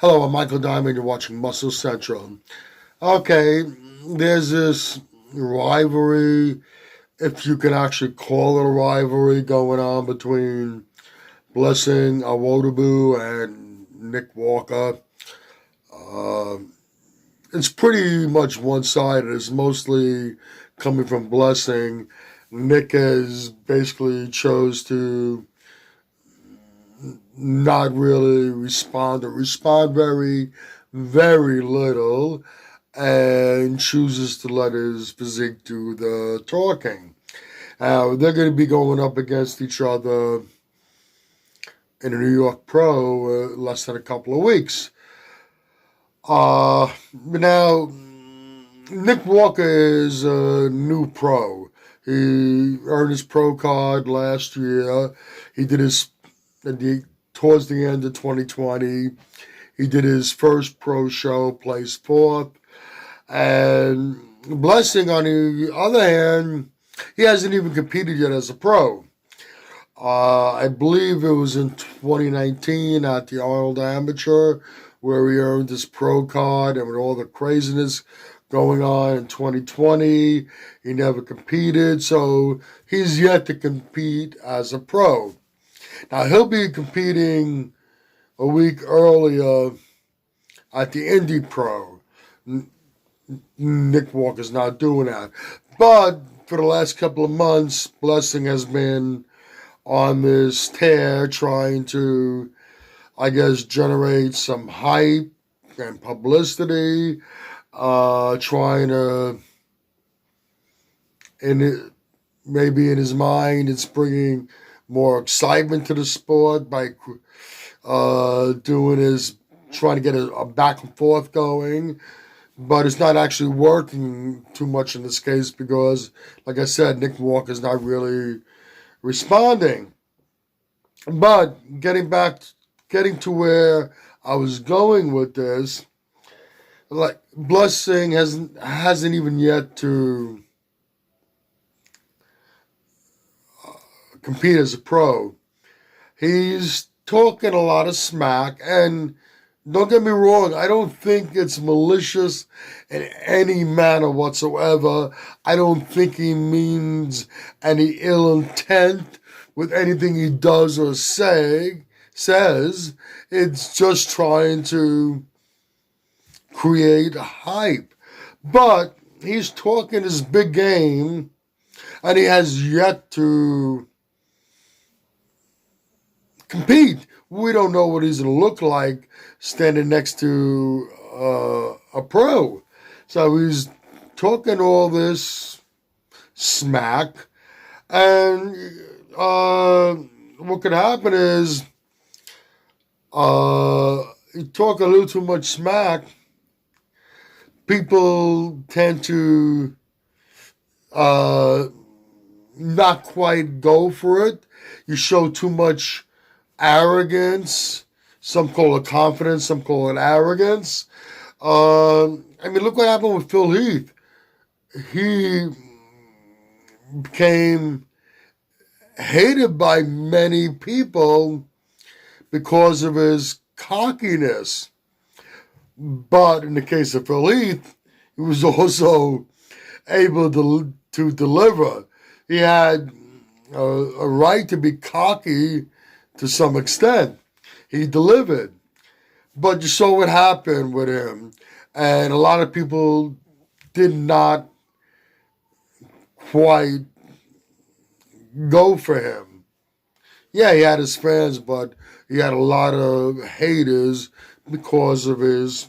Hello, I'm Michael Diamond. You're watching Muscle Central. Okay, there's this rivalry, if you can actually call it a rivalry, going on between Blessing Awodabu and Nick Walker. Uh, it's pretty much one-sided. It's mostly coming from Blessing. Nick has basically chose to not really respond or respond very little and chooses to let his physique do the talking. They're going to be going up against each other in a New York Pro less than a couple of weeks. Now, Nick Walker is a new pro. He earned his pro card last year. He did his towards the end of 2020. He did his first pro show, placed fourth. And Blessing, on the other hand, he hasn't even competed yet as a pro. I believe it was in 2019 at the Arnold Amateur where he earned his pro card, and with all the craziness going on in 2020, he never competed, so he's yet to compete as a pro. Now, he'll be competing a week earlier at the Indy Pro. Nick Walker's not doing that. But for the last couple of months, Blessing has been on this tear trying to, I guess, generate some hype and publicity, trying to, maybe in his mind, it's bringing more excitement to the sport by trying to get a back and forth going. But it's not actually working too much in this case because, like I said, Nick Walker's not really responding. But getting to where I was going with this, like Blessing hasn't even yet to compete as a pro. He's talking a lot of smack, and don't get me wrong, I don't think it's malicious in any manner whatsoever. I don't think he means any ill intent with anything he does or says. It's just trying to create hype. But he's talking his big game, and he has yet to compete. We don't know what he's going to look like standing next to a pro. So he's talking all this smack, and what could happen is you talk a little too much smack, people tend to not quite go for it. You show too much arrogance. Some call it confidence, some call it arrogance. Look what happened with Phil Heath. He became hated by many people because of his cockiness. But in the case of Phil Heath, he was also able to deliver. He had a right to be cocky to some extent. He delivered. But you saw what happened with him. And a lot of people did not quite go for him. Yeah, he had his fans, but he had a lot of haters because of his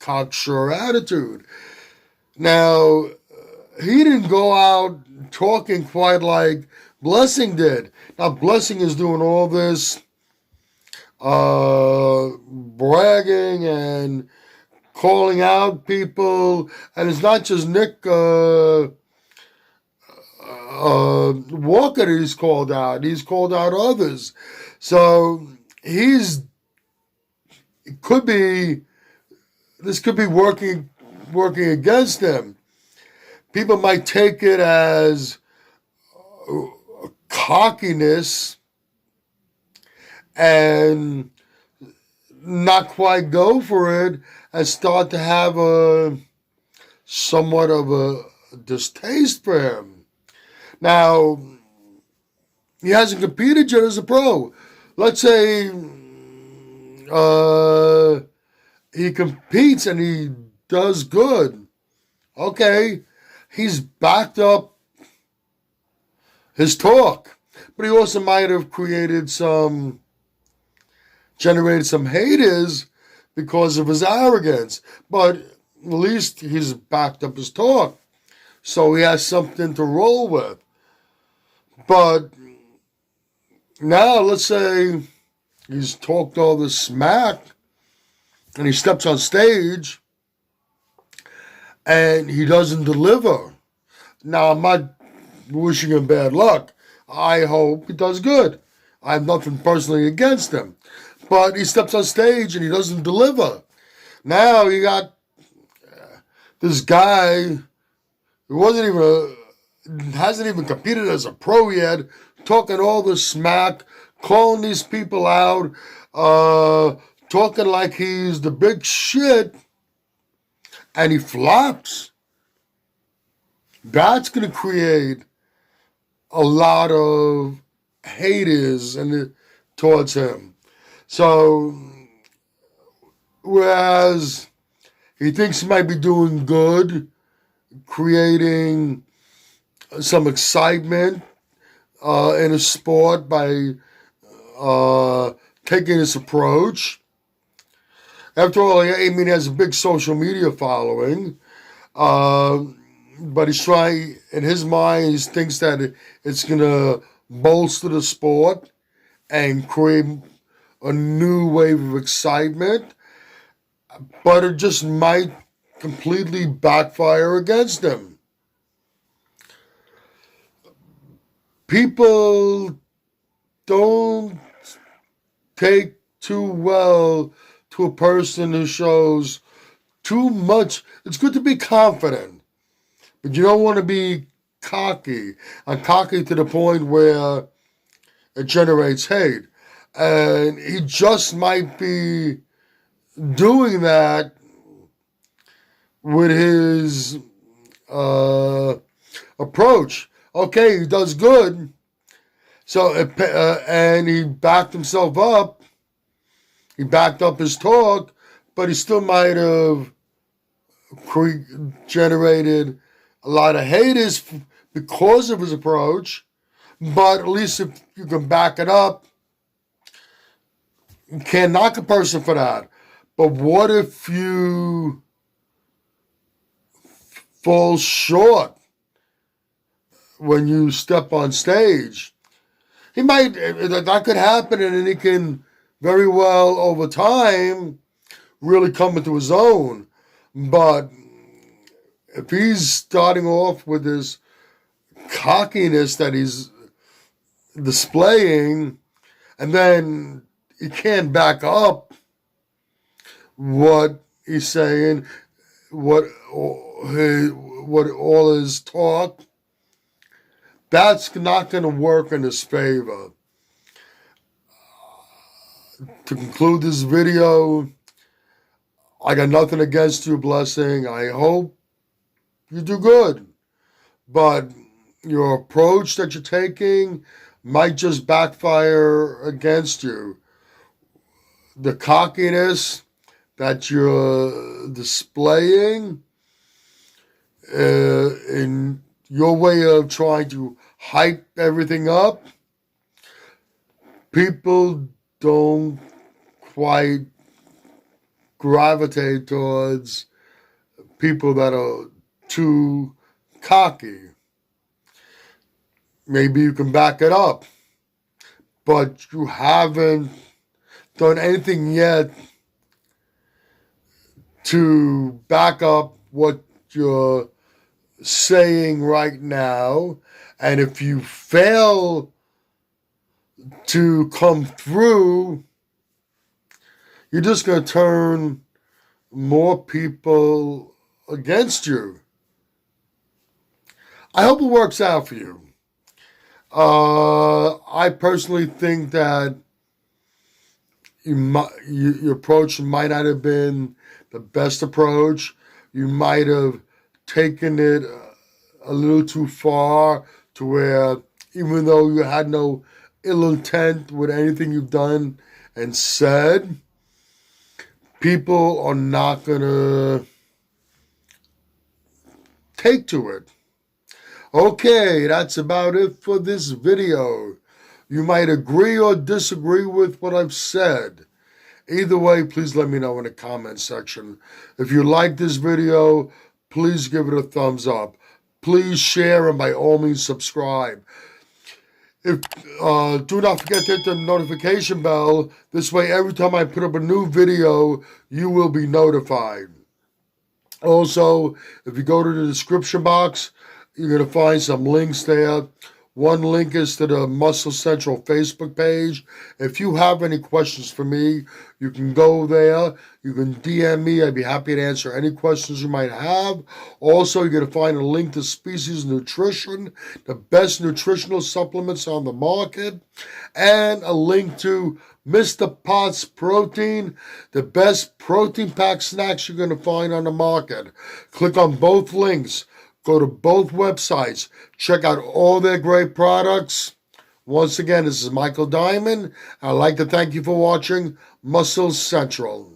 cocksure attitude. Now, he didn't go out talking quite like Blessing did. Now, Blessing is doing all this bragging and calling out people, and it's not just Nick Walker that he's called out. He's called out others. So this could be working against him. People might take it as cockiness and not quite go for it and start to have a somewhat of a distaste for him. Now, he hasn't competed yet as a pro. Let's say he competes and he does good. Okay, he's backed up his talk, but he also might have generated some haters because of his arrogance. But at least he's backed up his talk, so he has something to roll with. But now, let's say he's talked all this smack and he steps on stage and he doesn't deliver. Now, I'm not wishing him bad luck. I hope he does good. I have nothing personally against him. But he steps on stage and he doesn't deliver. Now you got this guy who hasn't even competed as a pro yet, talking all this smack, calling these people out, talking like he's the big shit, and he flops. That's going to create a lot of haters towards him. So, whereas he thinks he might be doing good, creating some excitement in a sport by taking this approach. After all, I mean, he has a big social media following, but he's trying, in his mind, he thinks that it's going to bolster the sport and create a new wave of excitement, but it just might completely backfire against him. People don't take too well to a person who shows too much. It's good to be confident, but you don't want to be cocky, and cocky to the point where it generates hate. And he just might be doing that with his approach. Okay, he does good. So, and he backed himself up. He backed up his talk, but he still might have generated a lot of haters because of his approach. But at least if you can back it up, you can't knock a person for that. But what if you fall short when you step on stage? That could happen, and then he can very well, over time, really come into his own. But if he's starting off with this cockiness that he's displaying, and then he can't back up what he's saying, what all his talk, that's not going to work in his favor. To conclude this video, I got nothing against you, Blessing. I hope you do good. But your approach that you're taking might just backfire against you. The cockiness that you're displaying in your way of trying to hype everything up, people don't quite gravitate towards people that are too cocky. Maybe you can back it up, but you haven't done anything yet to back up what you're saying right now. And if you fail to come through, you're just going to turn more people against you. I hope it works out for you. I personally think that your approach might not have been the best approach. You might have taken it a little too far to where, even though you had no ill intent with anything you've done and said, people are not going to take to it. Okay, that's about it for this video. You might agree or disagree with what I've said. Either way, please let me know in the comment section. If you like this video, please give it a thumbs up. Please share and by all means subscribe. Do not forget to hit the notification bell. This way, every time I put up a new video, you will be notified. Also, if you go to the description box, you're going to find some links there. One link is to the Muscle Central Facebook page. If you have any questions for me, you can go there. You can DM me. I'd be happy to answer any questions you might have. Also, you're going to find a link to Species Nutrition, the best nutritional supplements on the market, and a link to Mr. Potts Protein, the best protein-packed snacks you're going to find on the market. Click on both links. Go to both websites. Check out all their great products. Once again, this is Michael Diamond. I'd like to thank you for watching Muscle Central.